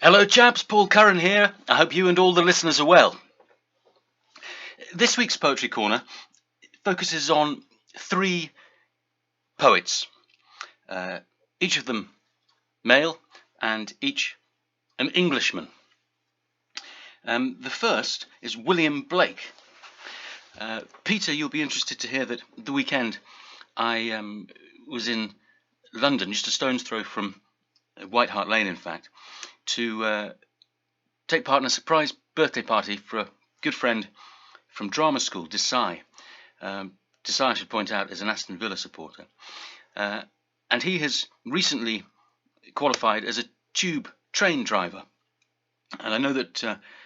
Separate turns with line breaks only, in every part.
Hello chaps, Paul Curran here. I hope you and all the listeners are well. This week's Poetry Corner focuses on three poets, each of them male and each an Englishman. The first is William Blake. Peter, you'll be interested to hear that the weekend I was in London, just a stone's throw from White Hart Lane in fact, to take part in a surprise birthday party for a good friend from drama school, Desai. Desai, I should point out, is an Aston Villa supporter. And he has recently qualified as a tube train driver. And I know that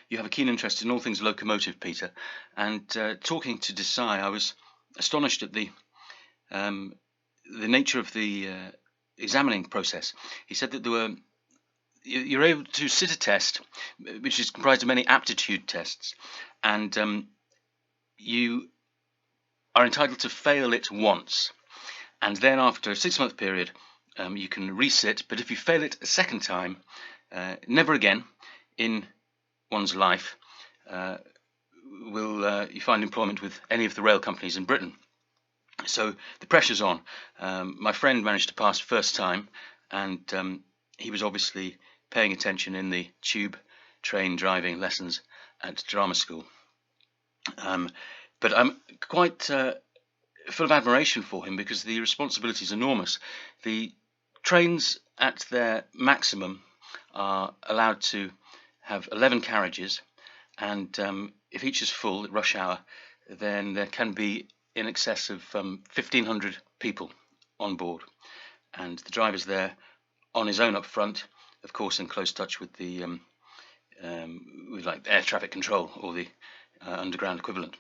you have a keen interest in all things locomotive, Peter. And talking to Desai, I was astonished at the nature of the examining process. He said that you're able to sit a test, which is comprised of many aptitude tests, and you are entitled to fail it once, and then after a 6-month period you can resit. But if you fail it a second time, never again in one's life will you find employment with any of the rail companies in Britain. So the pressure's on. My friend managed to pass first time, and he was obviously paying attention in the tube train driving lessons at drama school. But I'm quite full of admiration for him because the responsibility is enormous. The trains at their maximum are allowed to have 11 carriages, and if each is full at rush hour, then there can be in excess of 1,500 people on board, and the driver's there on his own up front, of course in close touch with the with like air traffic control or the underground equivalent.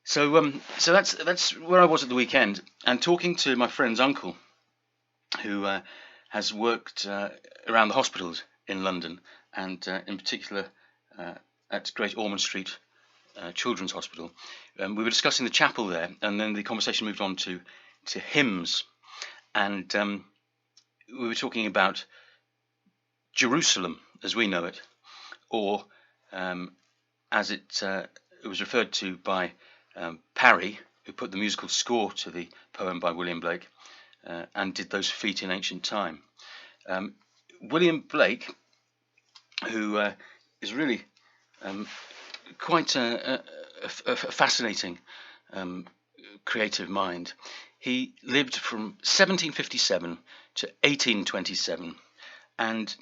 So that's where I was at the weekend, and talking to my friend's uncle, who has worked around the hospitals in London, and in particular at Great Ormond Street Children's Hospital. We were discussing the chapel there, and then the conversation moved on to hymns, and we were talking about Jerusalem as we know it, or as it was referred to by Parry, who put the musical score to the poem by William Blake, and did those feet in ancient time. William Blake, who is really quite a fascinating creative mind. He lived from 1757 to 1827, and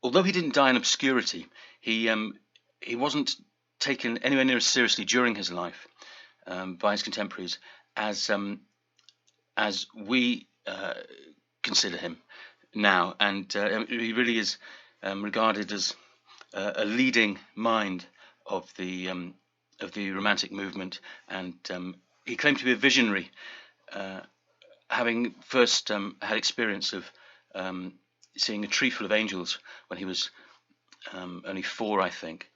although he didn't die in obscurity, he wasn't taken anywhere near as seriously during his life by his contemporaries as we consider him now, and he really is regarded as a leading mind of the Romantic movement, and he claimed to be a visionary, having first had experience of seeing a tree full of angels when he was only 4, I think.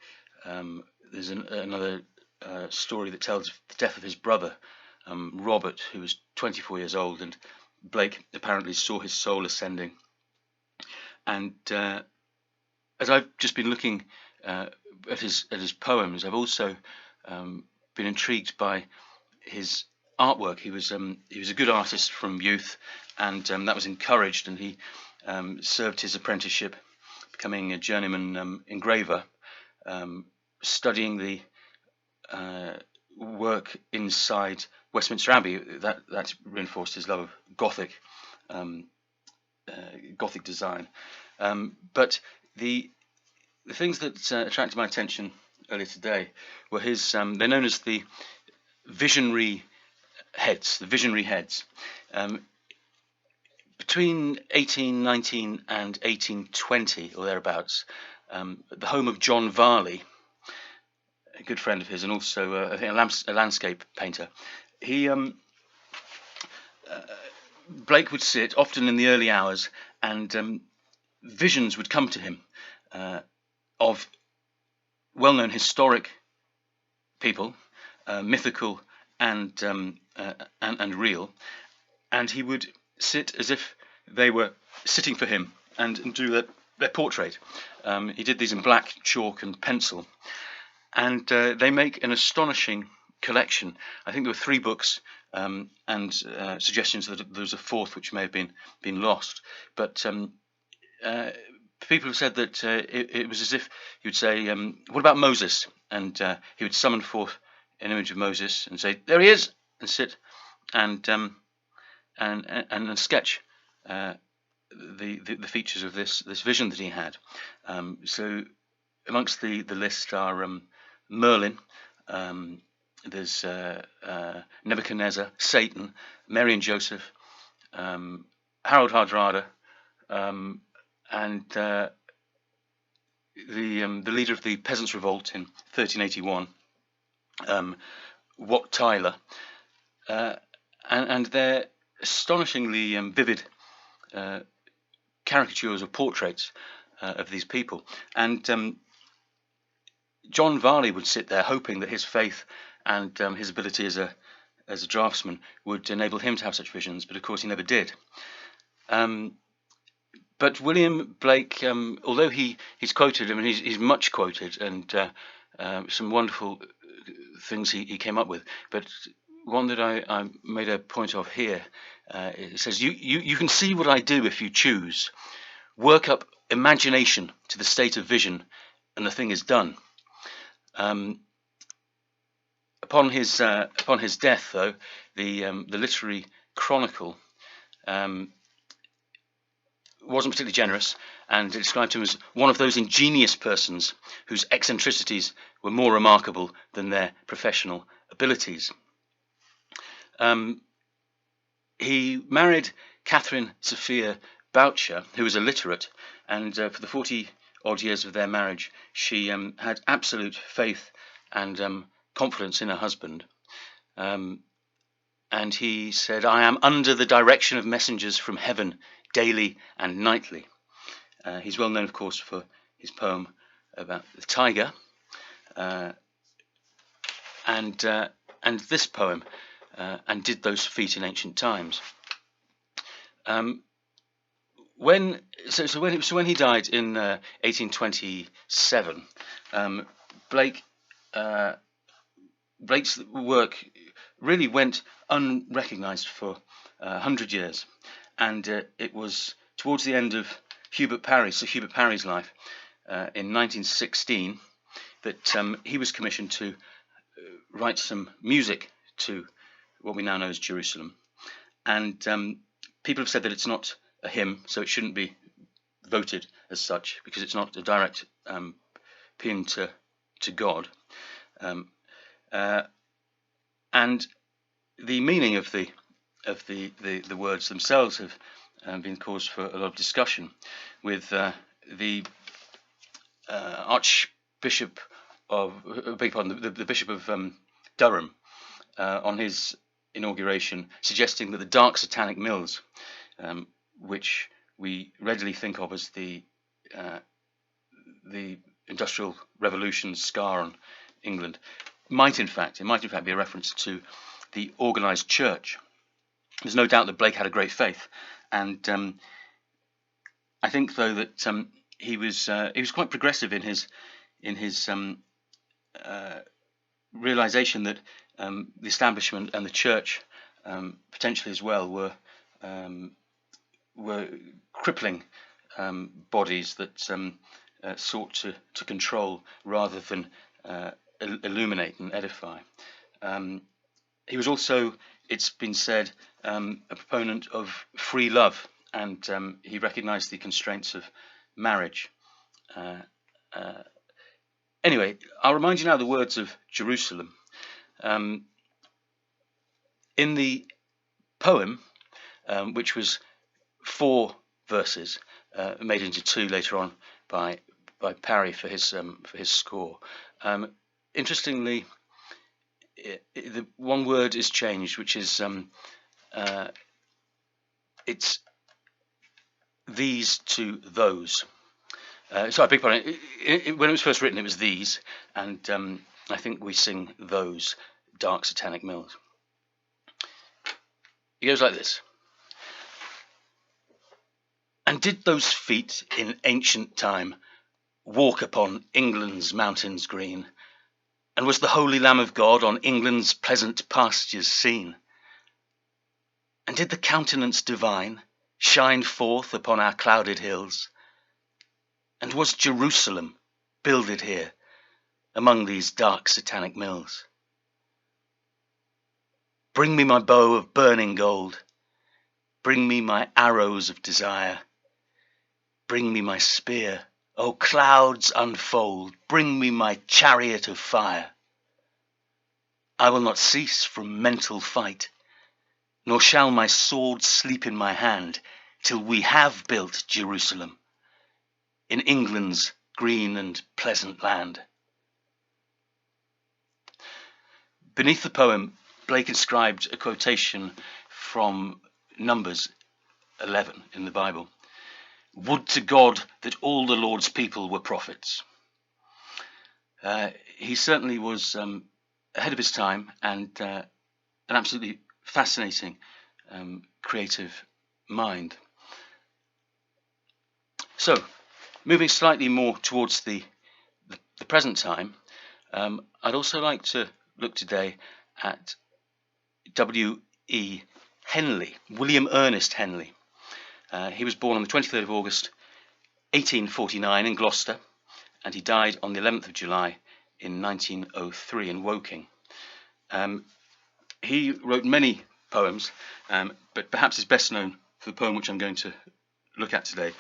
There's another story that tells the death of his brother, Robert, who was 24 years old, and Blake apparently saw his soul ascending. And as I've just been looking at his poems, I've also been intrigued by his artwork. He was a good artist from youth, and that was encouraged, and he served his apprenticeship, becoming a journeyman engraver, studying the work inside Westminster Abbey. That reinforced his love of Gothic design. But the things that attracted my attention earlier today were his. They're known as the visionary heads. The visionary heads. Between 1819 and 1820 or thereabouts, the home of John Varley, a good friend of his, and also I think a landscape painter, he Blake would sit often in the early hours, and visions would come to him of well-known historic people, mythical and real, and he would sit as if they were sitting for him, and do their portrait. He did these in black chalk and pencil, and they make an astonishing collection. I think there were 3 books, and suggestions that there was a 4th which may have been lost. But people have said that it was as if he would say, "What about Moses?" And he would summon forth an image of Moses and say, "There he is," and sit and sketch the features of this vision that he had. So amongst the list are Merlin. There's Nebuchadnezzar, Satan, Mary and Joseph, Harold Hardrada, and the leader of the Peasants' Revolt in 1381, Wat Tyler, and they're astonishingly vivid caricatures or portraits of these people. And John Varley would sit there hoping that his faith and his ability as a draftsman would enable him to have such visions, but of course he never did. But William Blake, although he's quoted, I mean he's much quoted, and some wonderful things he came up with, but one that I made a point of here, it says, you can see what I do if you choose. Work up imagination to the state of vision, and the thing is done. Upon his death, though, the literary chronicle wasn't particularly generous, and it described him as one of those ingenious persons whose eccentricities were more remarkable than their professional abilities. He married Catherine Sophia Boucher, who was illiterate, and for the 40-odd years of their marriage, she had absolute faith and confidence in her husband. And he said, "I am under the direction of messengers from heaven daily and nightly." He's well known, of course, for his poem about the tiger, and this poem, "And did those feet in ancient times." When he died in 1827, Blake's work really went unrecognised for 100 years, and it was towards the end of Hubert Parry's life, in 1916, that he was commissioned to write some music to what we now know as Jerusalem. And people have said that it's not a hymn, so it shouldn't be voted as such, because it's not a direct paean to God. And the meaning of the words themselves have been cause for a lot of discussion, with the Archbishop of, the Bishop of Durham, on his inauguration, suggesting that the dark satanic mills, which we readily think of as the Industrial Revolution's scar on England, might in fact be a reference to the organised church. There's no doubt that Blake had a great faith, and I think, though, that he was quite progressive in his realization that the establishment and the church, potentially as well, were crippling bodies that sought to control rather than illuminate and edify. He was also, it's been said, a proponent of free love, and he recognized the constraints of marriage. Anyway, I'll remind you now the words of Jerusalem. In the poem, which was 4 verses, made into 2 later on by Parry for his score. Interestingly, the one word is changed, which is it's these to those. So I beg your pardon. When it was first written, it was these, and I think we sing those dark satanic mills. It goes like this. And did those feet in ancient time walk upon England's mountains green? And was the holy Lamb of God on England's pleasant pastures seen? And did the countenance divine shine forth upon our clouded hills? And was Jerusalem builded here among these dark satanic mills? Bring me my bow of burning gold, bring me my arrows of desire, bring me my spear, O clouds unfold, bring me my chariot of fire. I will not cease from mental fight, nor shall my sword sleep in my hand, till we have built Jerusalem in England's green and pleasant land. Beneath the poem, Blake inscribed a quotation from Numbers 11 in the Bible. Would to God that all the Lord's people were prophets. He certainly was ahead of his time, and an absolutely fascinating creative mind. So, moving slightly more towards the present time, I'd also like to look today at W.E. Henley, William Ernest Henley. He was born on the 23rd of August 1849 in Gloucester, and he died on the 11th of July in 1903 in Woking. He wrote many poems, but perhaps is best known for the poem which I'm going to look at today,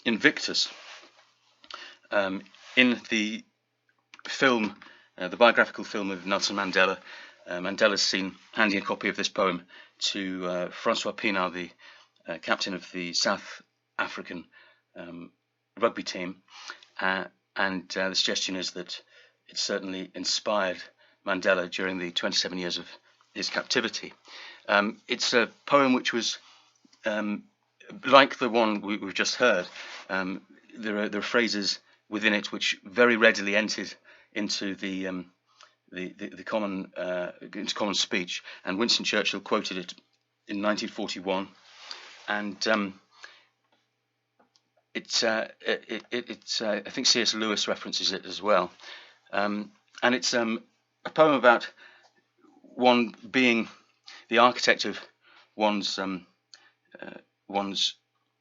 Invictus. In the film, the biographical film of Nelson Mandela, Mandela's seen handing a copy of this poem to Francois Pienaar, the captain of the South African rugby team, and the suggestion is that it certainly inspired Mandela during the 27 years of his captivity. It's a poem which was like the one we've just heard. There are phrases within it which very readily entered into the common speech, and Winston Churchill quoted it in 1941, and I think C.S. Lewis references it as well, and it's a poem about one being the architect of one's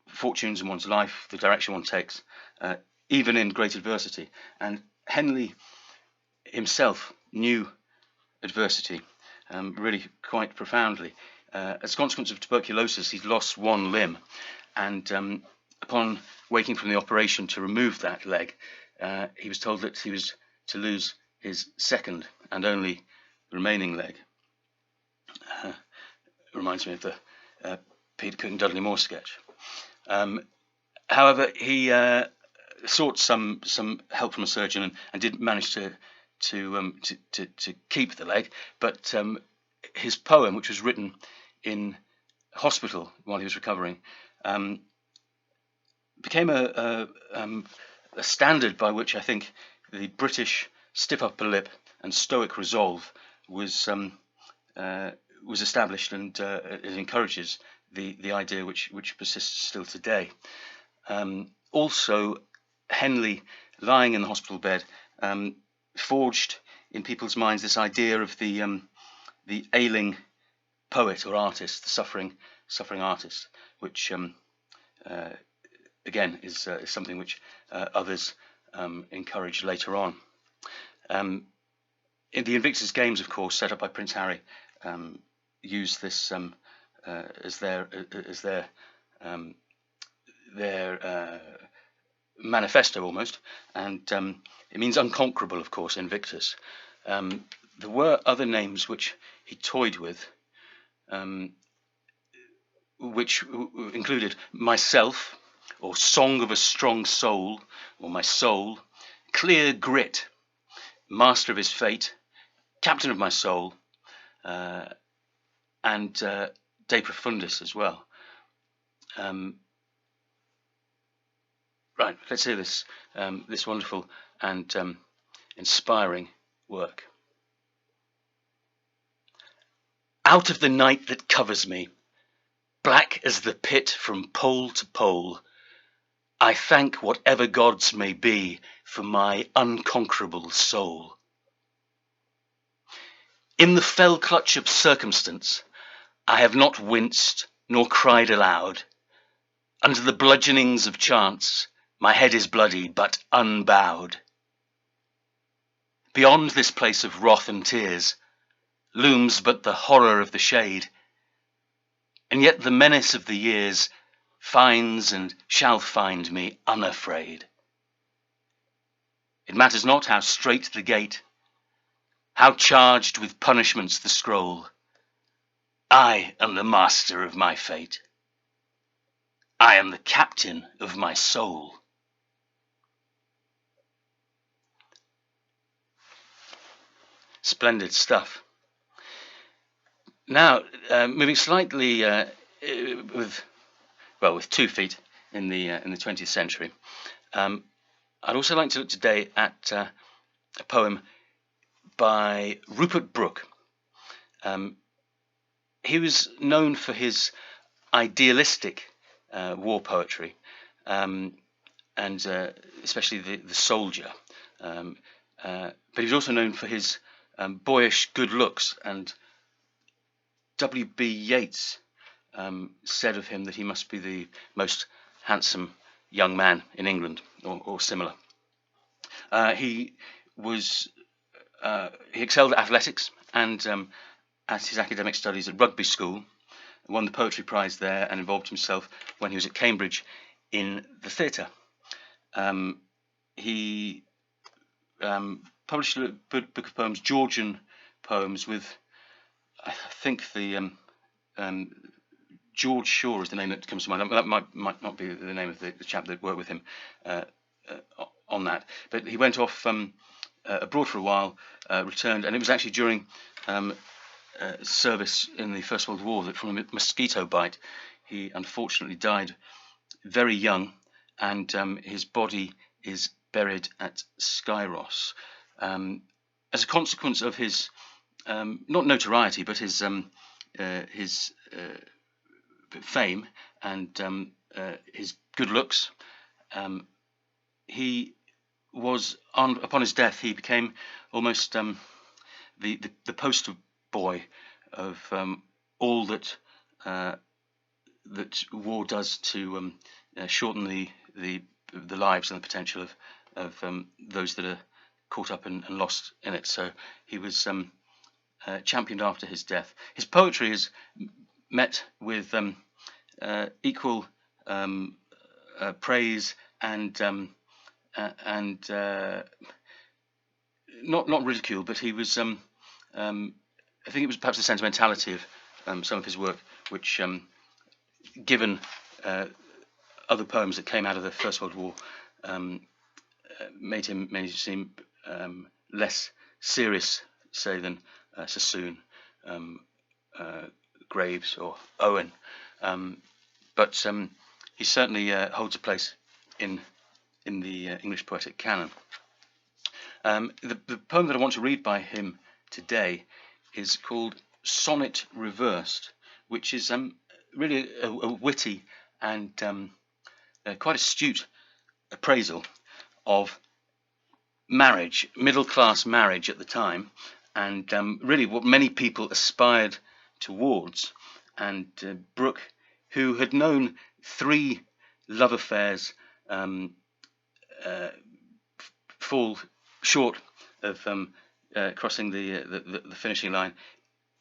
fortunes and one's life, the direction one takes, even in great adversity. And Henley himself knew adversity really quite profoundly. As a consequence of tuberculosis, he'd lost one limb, and upon waking from the operation to remove that leg, he was told that he was to lose his second and only remaining leg. Reminds me of the Peter Cook and Dudley Moore sketch. However, he sought some help from a surgeon and did manage to keep the leg. But his poem, which was written in hospital while he was recovering, became a standard by which I think the British stiff upper lip and stoic resolve was established, and it encourages the idea which persists still today. Also, Henley, lying in the hospital bed, forged in people's minds this idea of the ailing poet or artist, the suffering artist, which again is something which others encouraged later on. In the Invictus Games, of course, set up by Prince Harry, used this as their manifesto almost, and it means unconquerable, of course, Invictus. There were other names which he toyed with, which included myself, or song of a strong soul, or my soul, clear grit, master of his fate, captain of my soul, and De Profundis as well. Right, let's hear this wonderful and inspiring work. Out of the night that covers me, black as the pit from pole to pole, I thank whatever gods may be for my unconquerable soul. In the fell clutch of circumstance, I have not winced nor cried aloud. Under the bludgeonings of chance, my head is bloody but unbowed. Beyond this place of wrath and tears looms but the horror of the shade, and yet the menace of the years finds and shall find me unafraid. It matters not how strait the gate, how charged with punishments the scroll. I am the master of my fate. I am the captain of my soul. Splendid stuff. Now, moving slightly with 2 feet in the 20th century, I'd also like to look today at a poem by Rupert Brooke. He was known for his idealistic war poetry, and especially the soldier. But he was also known for his boyish good looks, and W.B. Yeats said of him that he must be the most handsome young man in England, or similar. He excelled at athletics and at his academic studies at rugby school, won the poetry prize there, and involved himself when he was at Cambridge in the theatre. He published a book of poems, Georgian poems, with I think the George Shaw is the name that comes to mind. That might not be the name of the chap that worked with him on that. But he went off abroad for a while, returned, and it was actually during service in the First World War that from a mosquito bite he unfortunately died very young, and his body is buried at Skyros as a consequence of his not notoriety, but his fame and his good looks. He was upon his death, he became almost the poster boy of all that that war does to shorten the lives and the potential of those that are caught up and lost in it. So he was championed after his death. His poetry is met with equal praise and not ridicule, but he was. I think it was perhaps the sentimentality of some of his work, which, given other poems that came out of the First World War, made him seem less serious, say, than Sassoon, Graves, or Owen. But he certainly holds a place in the English poetic canon. The poem that I want to read by him today is called Sonnet Reversed, which is really a witty and quite astute appraisal of marriage, middle-class marriage at the time, and really what many people aspired towards. And Brooke, who had known 3 love affairs fall short of crossing the finishing line,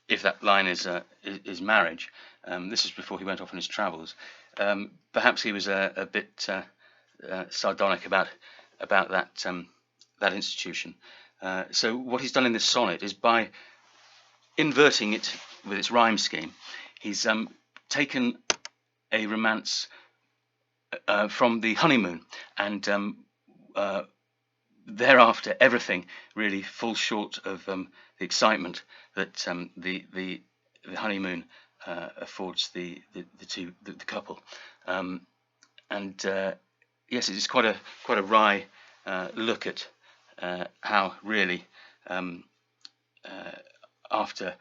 if that line is marriage. This is before he went off on his travels. Perhaps he was a bit sardonic about that institution. So what he's done in this sonnet is, by inverting it with its rhyme scheme, he's taken a romance from the honeymoon, and thereafter everything really falls short of the excitement that the honeymoon affords the couple. Yes, it is quite a wry look at how really after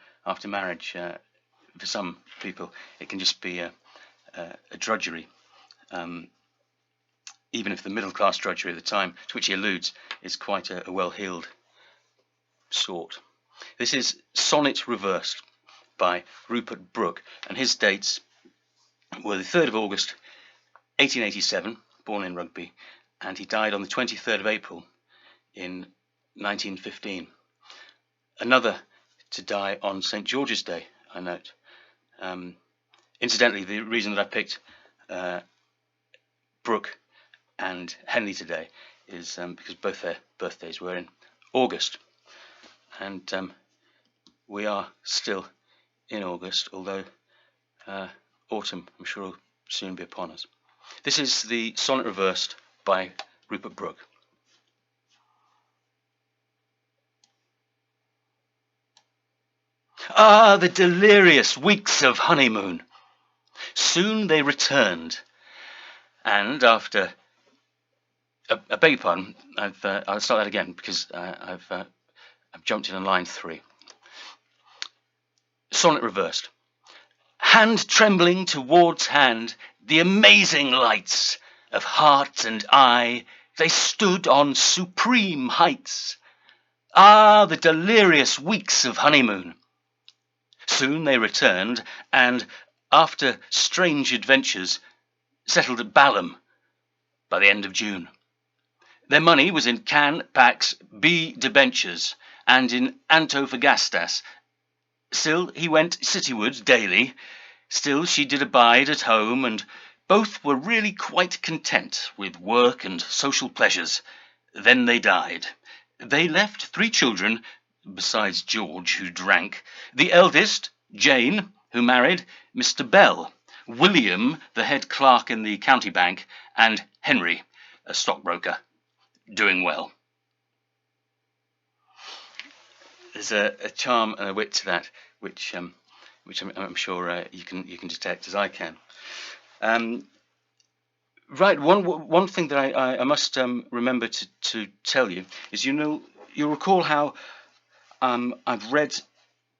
marriage, for some people, it can just be a drudgery. even if the middle-class drudgery of the time to which he alludes is quite a well-heeled sort. This is Sonnet Reversed by Rupert Brooke, and his dates were the 3rd of August 1887, born in Rugby, and he died on the 23rd of April in 1915. Another to die on St. George's Day, I note. Incidentally, the reason that I picked Brooke and Henley today is because both their birthdays were in August. And we are still in August, although autumn, I'm sure, will soon be upon us. This is the Sonnet Reversed by Rupert Brooke. Ah, the delirious weeks of honeymoon! Soon they returned, and after I beg your pardon, I'll start that again because I've jumped in on line 3. Sonnet Reversed. Hand trembling towards hand, the amazing lights of heart and eye, they stood on supreme heights. Ah, the delirious weeks of honeymoon! Soon they returned, and after strange adventures, settled at Balham by the end of June. Their money was in Can, Pax, B debentures, and in Antofagastas. Still he went cityward daily, still she did abide at home, and both were really quite content with work and social pleasures. Then they died. They left 3 children, besides George, who drank, the eldest, Jane, who married Mr. Bell, William, the head clerk in the county bank, and Henry, a stockbroker, doing well. There's a charm and a wit to that, which I'm sure you can detect as I can. Right, one thing that I must remember to tell you is, you'll recall how I've read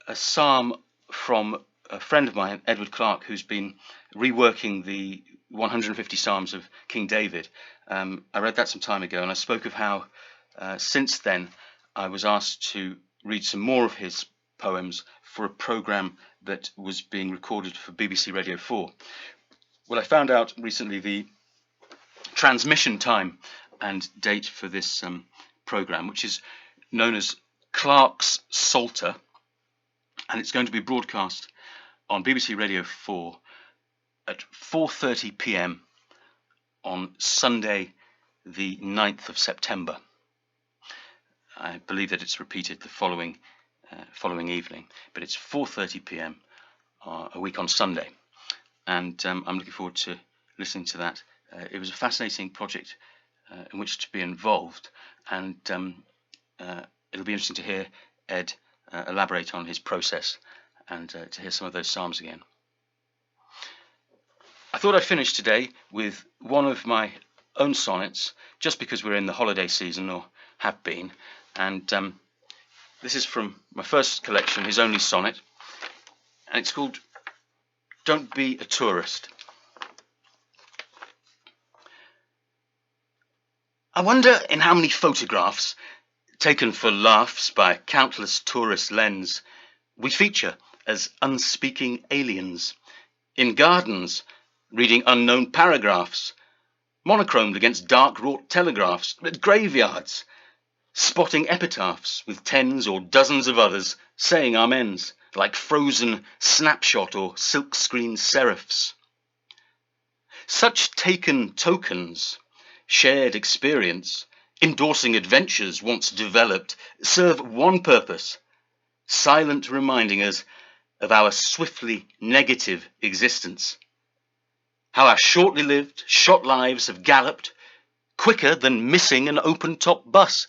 a psalm from a friend of mine, Edward Clark, who's been reworking the 150 Psalms of King David. I read that some time ago, and I spoke of how since then I was asked to read some more of his poems for a programme that was being recorded for BBC Radio 4. Well, I found out recently the transmission time and date for this programme, which is known as Clark's Psalter, and it's going to be broadcast on BBC Radio 4 at 4:30 p.m. on Sunday the 9th of September. I believe that it's repeated the following evening, but it's 4:30 p.m. A week on Sunday, and I'm looking forward to listening to that. It was a fascinating project in which to be involved, and it'll be interesting to hear Ed elaborate on his process and to hear some of those psalms again. I thought I'd finish today with one of my own sonnets, just because we're in the holiday season, or have been, and this is from my first collection, his only sonnet, and it's called Don't Be a Tourist. I wonder in how many photographs, taken for laughs by countless tourist lens, we feature as unspeaking aliens, in gardens, reading unknown paragraphs, monochromed against dark-wrought telegraphs, at graveyards, spotting epitaphs with tens or dozens of others saying amens, like frozen snapshot or silkscreen seraphs. Such taken tokens, shared experience, endorsing adventures once developed, serve one purpose, silent reminding us of our swiftly negative existence. How our shortly lived, short lives have galloped, quicker than missing an open-top bus,